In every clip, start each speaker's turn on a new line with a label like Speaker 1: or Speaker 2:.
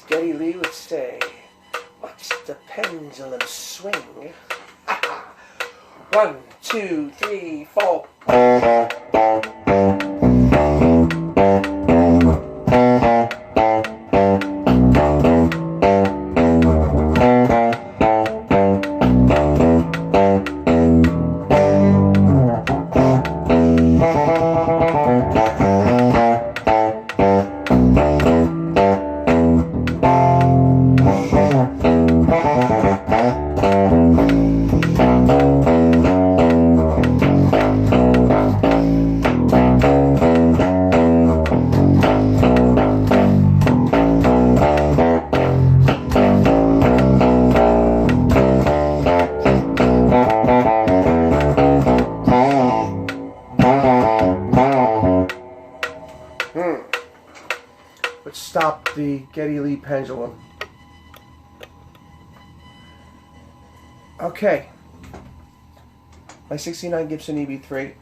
Speaker 1: Geddy Lee would say, watch the pendulum swing. 1, 2, 3, 4. Let's stop the Geddy Lee pendulum. Okay. My 69 Gibson eb-3.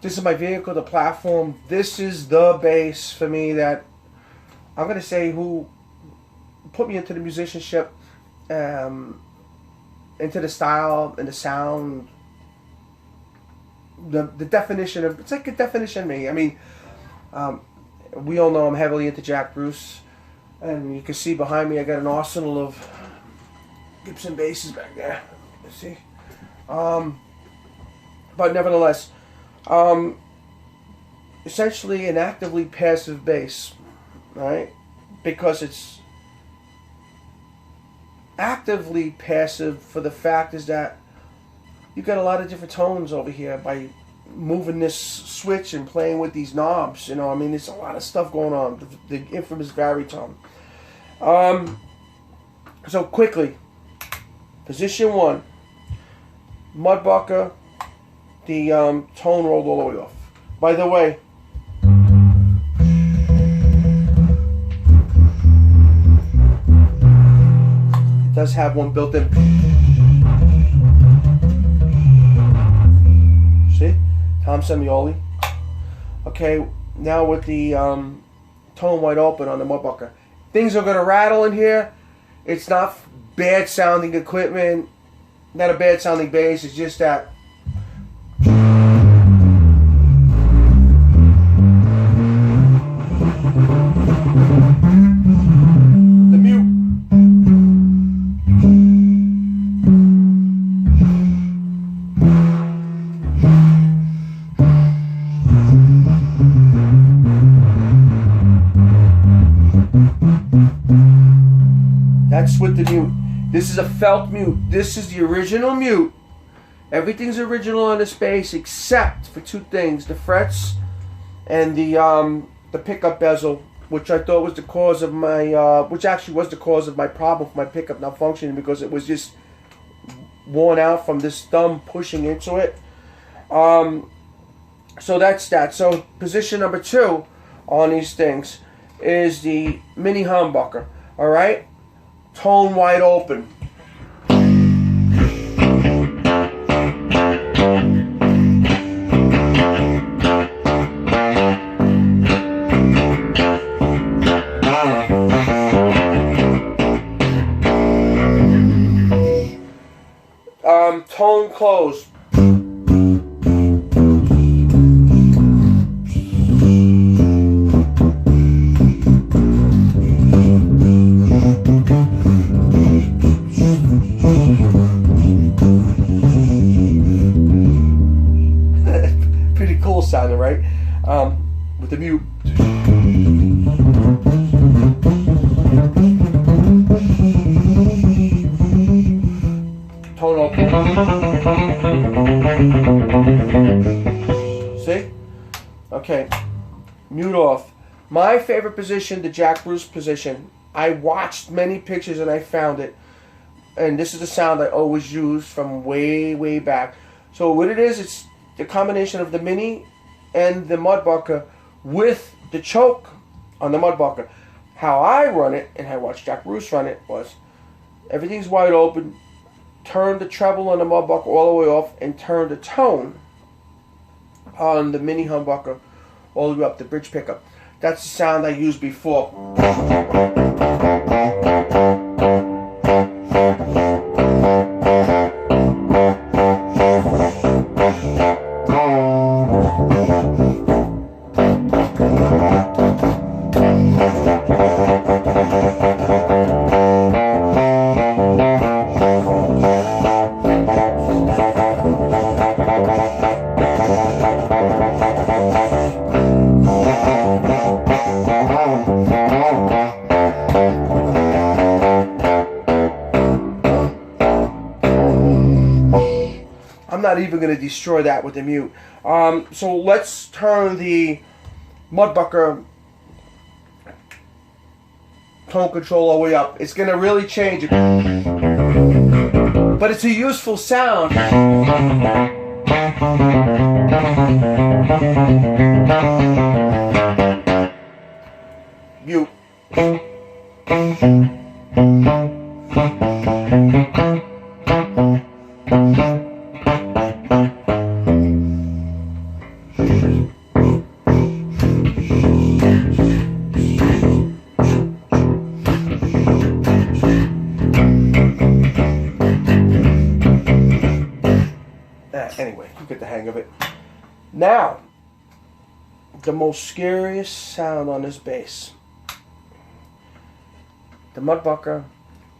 Speaker 1: This is my vehicle, the platform. This is the base for me that I'm going to say who put me into the musicianship, into the style and the sound. The definition of, it's like a definition of me. I mean, we all know I'm heavily into Jack Bruce, and you can see behind me I got an arsenal of Gibson basses back there. You see, but nevertheless, essentially an actively passive bass, right? Because it's actively passive for the fact is that you got a lot of different tones over here by moving this switch and playing with these knobs. You know, I mean, there's a lot of stuff going on. The infamous baritone. So quickly, position 1, mudbucker, the tone rolled all the way off. By the way, it does have one built in. See? Tom Semioli. Okay, now with the tone wide open on the mudbucker. Things are going to rattle in here. It's not bad sounding equipment, not a bad sounding bass, it's just that the mute. That's with the mute. This is a felt mute. This is the original mute. Everything's original on this bass except for 2 things: the frets and the pickup bezel, which I thought was the cause of my, which actually was the cause of my problem with my pickup not functioning, because it was just worn out from this thumb pushing into it. So that's that. So position number 2 on these things is the mini humbucker. All right. Tone wide open. Tone closed. Pretty cool sounding, right? With the mute. Tone open. See? Okay. Mute off. My favorite position, the Jack Bruce position. I watched many pictures and I found it. And this is the sound I always use from way, way back. So what it is, it's the combination of the mini and the mudbucker with the choke on the mudbucker. How I run it, and I watched Jack Bruce run it, was everything's wide open, turn the treble on the mudbucker all the way off, and turn the tone on the mini humbucker all the way up, the bridge pickup. That's the sound I used before. I'm not even going to destroy that with the mute. So let's turn the Mudbucker tone control all the way up. It's going to really change it. But it's a useful sound. Mute. Anyway, you get the hang of it. Now, the most scariest sound on this bass. The Mudbucker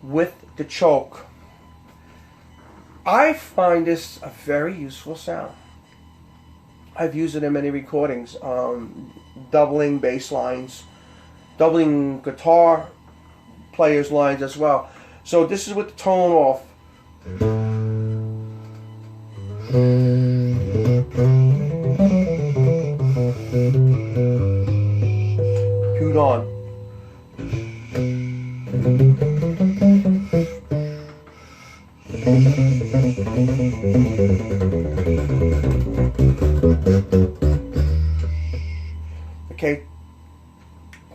Speaker 1: with the choke. I find this a very useful sound. I've used it in many recordings. Doubling bass lines, doubling guitar players lines as well. So this is with the tone off. Mute on. Okay,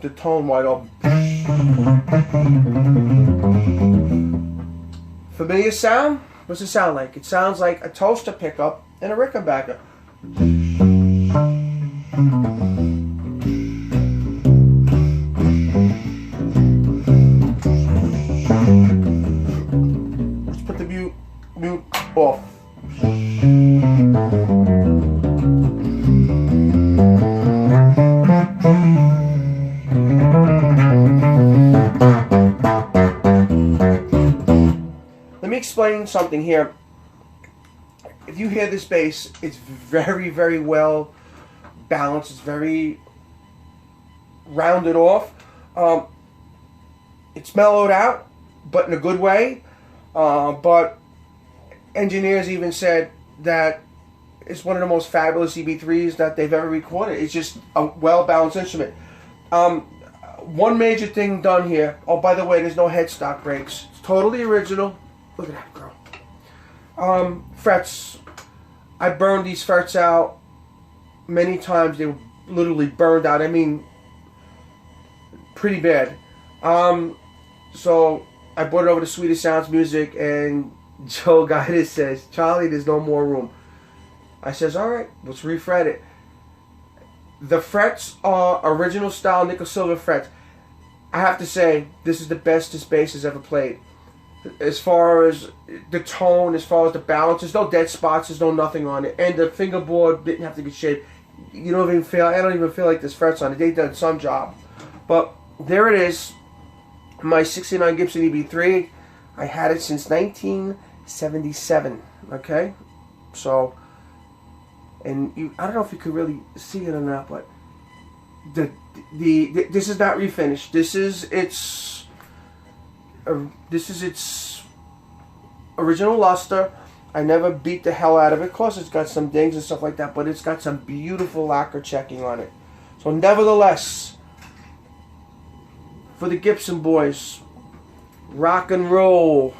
Speaker 1: the tone wide open. Familiar sound? What's it sound like? It sounds like a toaster pickup and a Rickenbacker. Let's put the mute off. Let me explain something here. If you hear this bass, it's very, very well balanced. It's very rounded off. It's mellowed out, but in a good way. But engineers even said that it's one of the most fabulous eb-3s that they've ever recorded. It's just a well-balanced instrument. One major thing done here. Oh, by the way, there's no headstock brakes. It's totally original. Look at that, girl. Frets. I burned these frets out many times. They were literally burned out. I mean, pretty bad. So I brought it over to Swedish Sounds Music, and Joe Guidis says, "Charlie, there's no more room." I says, "All right, let's refret it." The frets are original style nickel silver frets. I have to say, this is the best this bass has ever played. As far as the tone, as far as the balance, there's no dead spots, there's no nothing on it, and the fingerboard didn't have to get shaped. You don't even feel. I don't even feel like there's frets on it. They did some job, but there it is. My '69 Gibson eb-3. I had it since 1977. Okay, so, and I don't know if you could really see it or not, but this is not refinished. This is its original luster. I never beat the hell out of it. Of course, it's got some dings and stuff like that, but it's got some beautiful lacquer checking on it. So nevertheless, for the Gibson boys, rock and roll.